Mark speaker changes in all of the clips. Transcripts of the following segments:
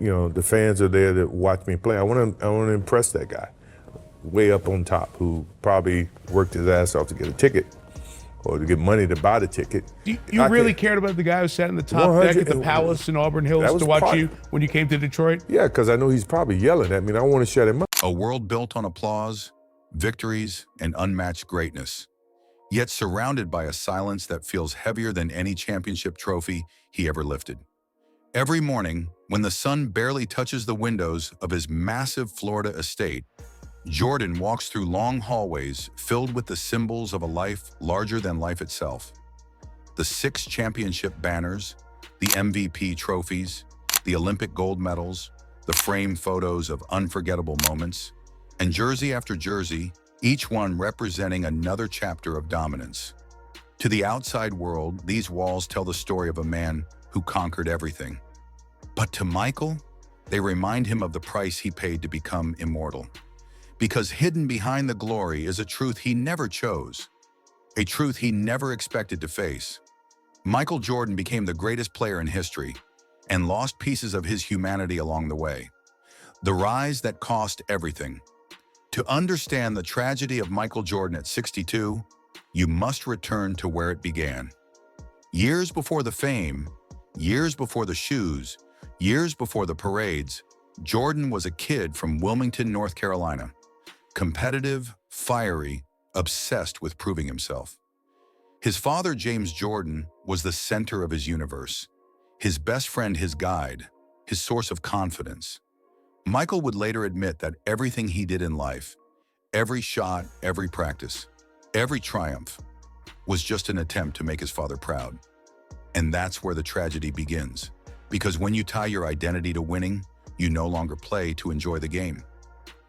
Speaker 1: the fans are there to watch me play. I want to impress that guy way up on top who probably worked his ass off to get a ticket or to get money to buy the ticket.
Speaker 2: You really cared about the guy who sat in the top deck at the Palace in Auburn Hills to watch you when you came to Detroit?
Speaker 1: Yeah, because I know he's probably yelling at me, and I want to shut him up.
Speaker 3: A world built on applause, victories, and unmatched greatness, yet surrounded by a silence that feels heavier than any championship trophy he ever lifted. Every morning, when the sun barely touches the windows of his massive Florida estate, Jordan walks through long hallways filled with the symbols of a life larger than life itself. The 6 championship banners, the MVP trophies, the Olympic gold medals, the framed photos of unforgettable moments, and jersey after jersey, each one representing another chapter of dominance. To the outside world, these walls tell the story of a man who conquered everything. But to Michael, they remind him of the price he paid to become immortal. Because hidden behind the glory is a truth he never chose, a truth he never expected to face. Michael Jordan became the greatest player in history and lost pieces of his humanity along the way. The rise that cost everything. To understand the tragedy of Michael Jordan at 62, you must return to where it began. Years before the fame, years before the shoes, years before the parades, Jordan was a kid from Wilmington, North Carolina. Competitive, fiery, obsessed with proving himself. His father, James Jordan, was the center of his universe. His best friend, his guide, his source of confidence. Michael would later admit that everything he did in life, every shot, every practice, every triumph, was just an attempt to make his father proud. And that's where the tragedy begins. Because when you tie your identity to winning, you no longer play to enjoy the game.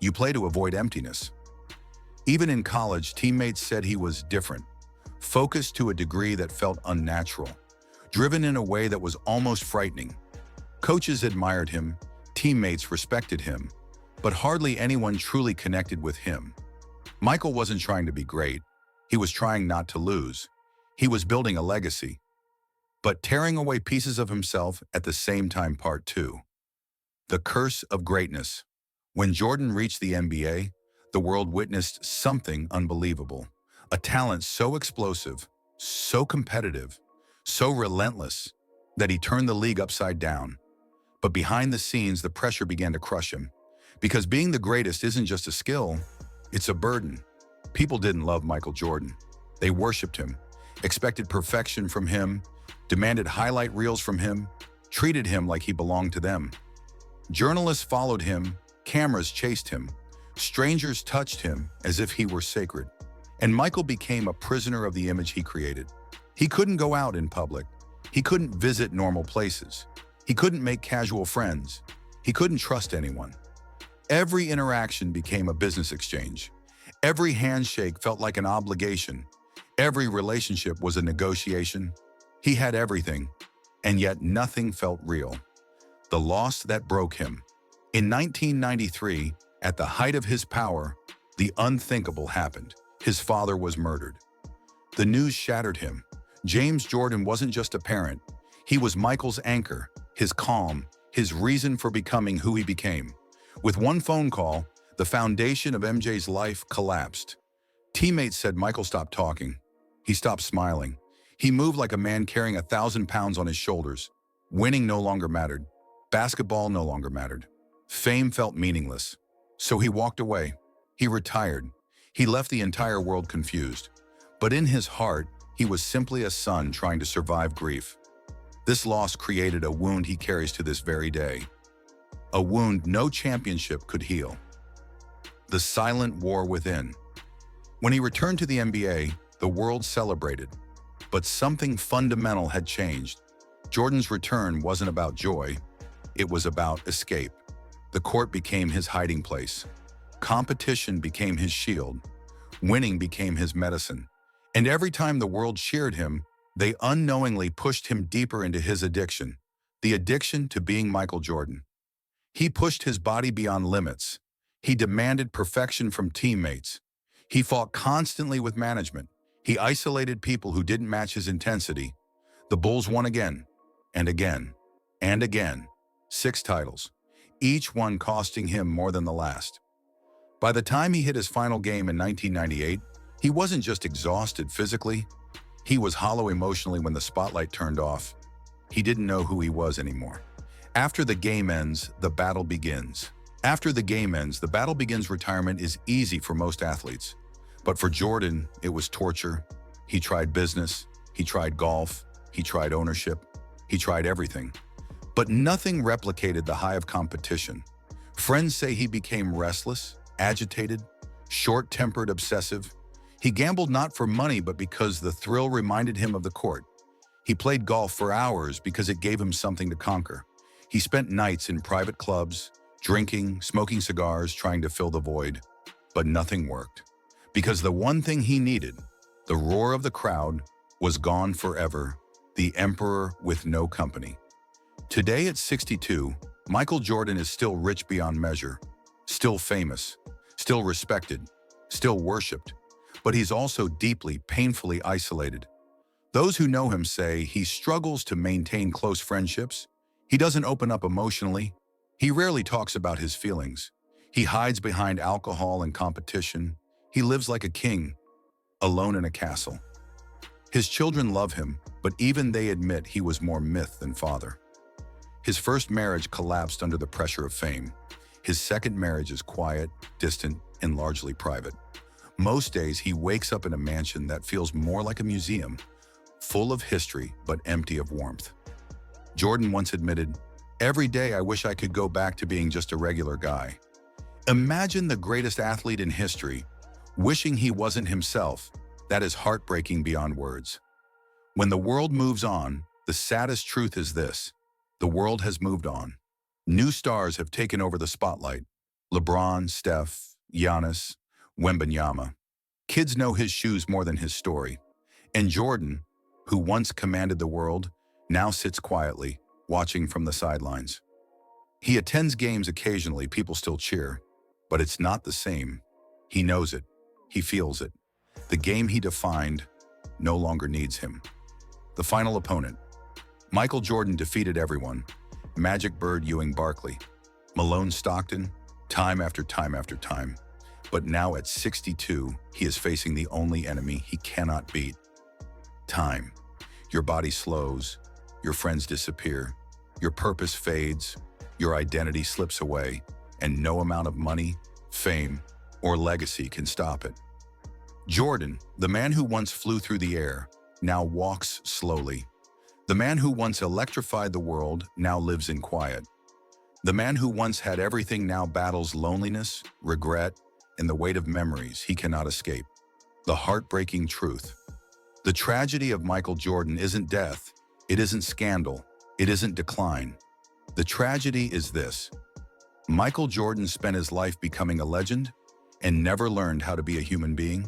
Speaker 3: You play to avoid emptiness. Even in college, teammates said he was different, focused to a degree that felt unnatural, driven in a way that was almost frightening. Coaches admired him, teammates respected him, but hardly anyone truly connected with him. Michael wasn't trying to be great. He was trying not to lose. He was building a legacy, but tearing away pieces of himself at the same time. Part 2. The curse of greatness. When Jordan reached the NBA, the world witnessed something unbelievable. A talent so explosive, so competitive, so relentless, that he turned the league upside down. But behind the scenes, the pressure began to crush him. Because being the greatest isn't just a skill, it's a burden. People didn't love Michael Jordan. They worshipped him, expected perfection from him, demanded highlight reels from him, treated him like he belonged to them. Journalists followed him, cameras chased him, strangers touched him as if he were sacred. And Michael became a prisoner of the image he created. He couldn't go out in public. He couldn't visit normal places. He couldn't make casual friends. He couldn't trust anyone. Every interaction became a business exchange. Every handshake felt like an obligation. Every relationship was a negotiation. He had everything, and yet nothing felt real. The loss that broke him. In 1993, at the height of his power, the unthinkable happened. His father was murdered. The news shattered him. James Jordan wasn't just a parent. He was Michael's anchor, his calm, his reason for becoming who he became. With one phone call, the foundation of MJ's life collapsed. Teammates said Michael stopped talking. He stopped smiling. He moved like a man carrying 1,000 pounds on his shoulders. Winning no longer mattered. Basketball no longer mattered. Fame felt meaningless. So he walked away. He retired. He left the entire world confused. But in his heart, he was simply a son trying to survive grief. This loss created a wound he carries to this very day. A wound no championship could heal. The silent war within. When he returned to the NBA, the world celebrated. But something fundamental had changed. Jordan's return wasn't about joy. It was about escape. The court became his hiding place. Competition became his shield. Winning became his medicine. And every time the world cheered him, they unknowingly pushed him deeper into his addiction, the addiction to being Michael Jordan. He pushed his body beyond limits. He demanded perfection from teammates. He fought constantly with management. He isolated people who didn't match his intensity. The Bulls won again, and again, and again. 6 titles. each one costing him more than the last. By the time he hit his final game in 1998, he wasn't just exhausted physically, he was hollow emotionally when the spotlight turned off. He didn't know who he was anymore. After the game ends, the battle begins. After the game ends, the battle begins. Retirement is easy for most athletes. But for Jordan, it was torture. He tried business, he tried golf, he tried ownership, he tried everything. But nothing replicated the high of competition. Friends say he became restless, agitated, short-tempered, obsessive. He gambled not for money, but because the thrill reminded him of the court. He played golf for hours because it gave him something to conquer. He spent nights in private clubs, drinking, smoking cigars, trying to fill the void. But nothing worked. Because the one thing he needed, the roar of the crowd, was gone forever, the emperor with no company. Today at 62, Michael Jordan is still rich beyond measure, still famous, still respected, still worshipped, but he's also deeply, painfully isolated. Those who know him say he struggles to maintain close friendships. He doesn't open up emotionally. He rarely talks about his feelings. He hides behind alcohol and competition. He lives like a king, alone in a castle. His children love him, but even they admit he was more myth than father. His first marriage collapsed under the pressure of fame. His second marriage is quiet, distant, and largely private. Most days he wakes up in a mansion that feels more like a museum, full of history but empty of warmth. Jordan once admitted, "Every day I wish I could go back to being just a regular guy." Imagine the greatest athlete in history wishing he wasn't himself. That is heartbreaking beyond words. When the world moves on, the saddest truth is this: the world has moved on. New stars have taken over the spotlight. LeBron, Steph, Giannis, Wembanyama. Kids know his shoes more than his story. And Jordan, who once commanded the world, now sits quietly, watching from the sidelines. He attends games occasionally, people still cheer, but it's not the same. He knows it. He feels it. The game he defined no longer needs him. The final opponent. Michael Jordan defeated everyone. Magic Bird Ewing Barkley, Malone Stockton, time after time after time. But now at 62, he is facing the only enemy he cannot beat: time. Your body slows, your friends disappear, your purpose fades, your identity slips away, and no amount of money, fame, or legacy can stop it. Jordan, the man who once flew through the air, now walks slowly. The man who once electrified the world now lives in quiet. The man who once had everything now battles loneliness, regret, and the weight of memories he cannot escape. The heartbreaking truth. The tragedy of Michael Jordan isn't death, it isn't scandal, it isn't decline. The tragedy is this: Michael Jordan spent his life becoming a legend and never learned how to be a human being.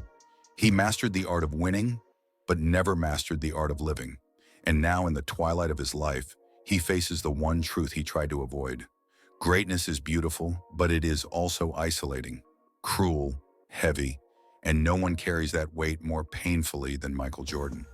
Speaker 3: He mastered the art of winning, but never mastered the art of living. And now in the twilight of his life, he faces the one truth he tried to avoid. Greatness is beautiful, but it is also isolating, cruel, heavy, and no one carries that weight more painfully than Michael Jordan.